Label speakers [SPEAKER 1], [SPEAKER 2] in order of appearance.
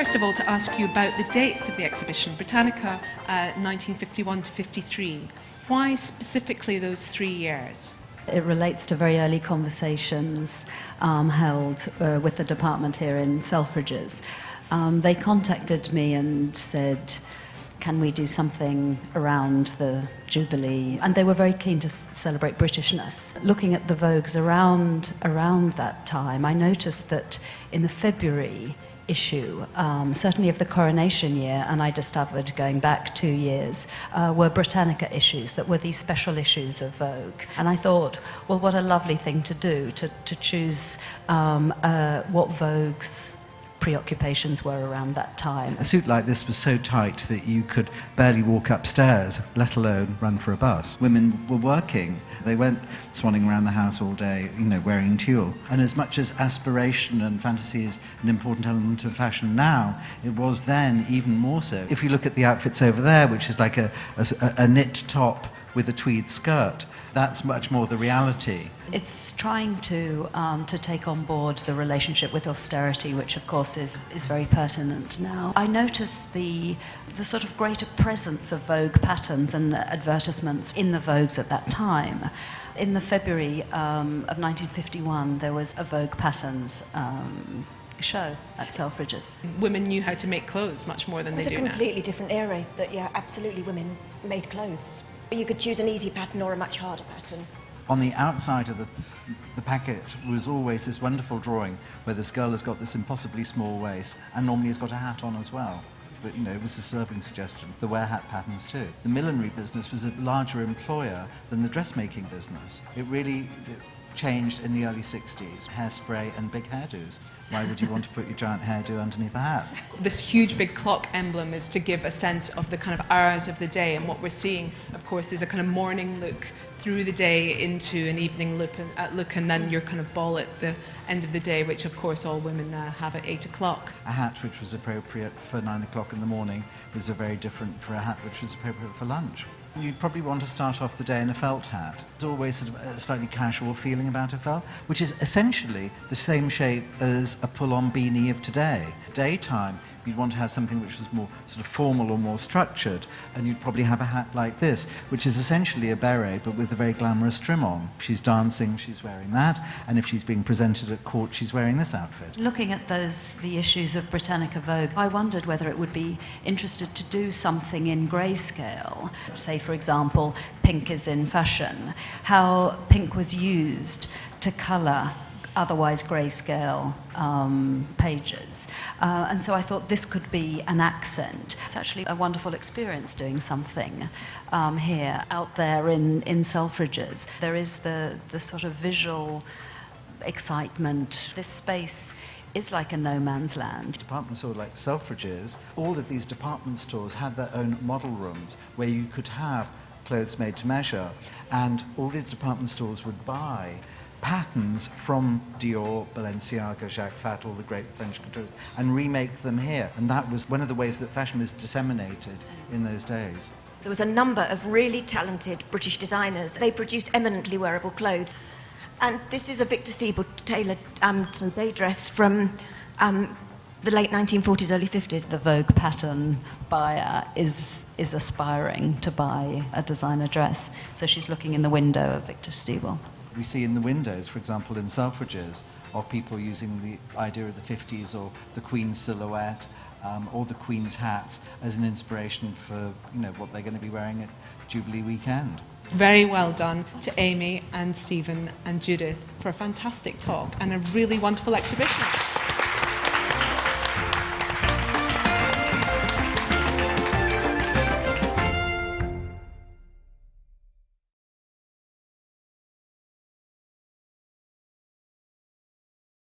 [SPEAKER 1] first of all to ask you about the dates of the exhibition, Britannica 1951 to 53. Why specifically those 3 years?
[SPEAKER 2] It relates to very early conversations held with the department here in Selfridges. They contacted me and said, can we do something around the Jubilee? And they were very keen to celebrate Britishness. Looking at the Vogues around that time, I noticed that in the February issue, certainly of the coronation year, and I discovered going back 2 years, were Britannica issues that were these special issues of Vogue. And I thought, well, what a lovely thing to do, to choose what Vogue's preoccupations were around that time.
[SPEAKER 3] A suit like this was so tight that you could barely walk upstairs, let alone run for a bus. Women were working. They weren't swanning around the house all day, wearing tulle. And as much as aspiration and fantasy is an important element of fashion now, it was then even more so. If you look at the outfits over there, which is like a knit top with a tweed skirt, that's much more the reality.
[SPEAKER 2] It's trying to take on board the relationship with austerity, which of course is very pertinent now. I noticed the sort of greater presence of Vogue patterns and advertisements in the Vogues at that time. In the February of 1951, there was a Vogue patterns show at Selfridges.
[SPEAKER 1] Women knew how to make clothes much more than they do now.
[SPEAKER 4] It was a completely different era that, absolutely women made clothes. You could choose an easy pattern or a much harder pattern.
[SPEAKER 3] On the outside of the packet was always this wonderful drawing where this girl has got this impossibly small waist and normally has got a hat on as well. But, it was a serving suggestion. There were hat patterns too. The millinery business was a larger employer than the dressmaking business. It really changed in the early 60s. Hairspray and big hairdos. Why would you want to put your giant hairdo underneath a hat?
[SPEAKER 1] This huge big clock emblem is to give a sense of the kind of hours of the day, and what we're seeing, of course, is a kind of morning look through the day into an evening look, and then your kind of ball at the end of the day, which of course all women have at 8 o'clock.
[SPEAKER 3] A hat which was appropriate for 9 o'clock in the morning was very different for a hat which was appropriate for lunch. You'd probably want to start off the day in a felt hat. There's always sort of a slightly casual feeling about a felt, which is essentially the same shape as a pull-on beanie of today. Daytime, you'd want to have something which was more sort of formal or more structured, and you'd probably have a hat like this, which is essentially a beret, but with a very glamorous trim on. If she's dancing, she's wearing that, and if she's being presented at court, she's wearing this outfit.
[SPEAKER 2] Looking at the issues of Britannica Vogue, I wondered whether it would be interested to do something in grayscale. Say, for example, pink is in fashion, how pink was used to colour otherwise grayscale pages. And so I thought this could be an accent. It's actually a wonderful experience doing something here, out there in Selfridges. There is the sort of visual excitement. This space is like a no man's land.
[SPEAKER 3] Department store like Selfridges, all of these department stores had their own model rooms where you could have clothes made to measure, and all these department stores would buy patterns from Dior, Balenciaga, Jacques Fat, all the great French couture, and remake them here. And that was one of the ways that fashion was disseminated in those days.
[SPEAKER 4] There was a number of really talented British designers. They produced eminently wearable clothes. And this is a Victor Steeble tailored day dress from the late 1940s, early 50s.
[SPEAKER 2] The Vogue pattern buyer is aspiring to buy a designer dress. So she's looking in the window of Victor Steeble.
[SPEAKER 3] We see in the windows, for example, in Selfridges, of people using the idea of the 50s or the Queen's silhouette or the Queen's hats as an inspiration for what they're going to be wearing at Jubilee weekend.
[SPEAKER 1] Very well done to Amy and Stephen and Judith for a fantastic talk and a really wonderful exhibition.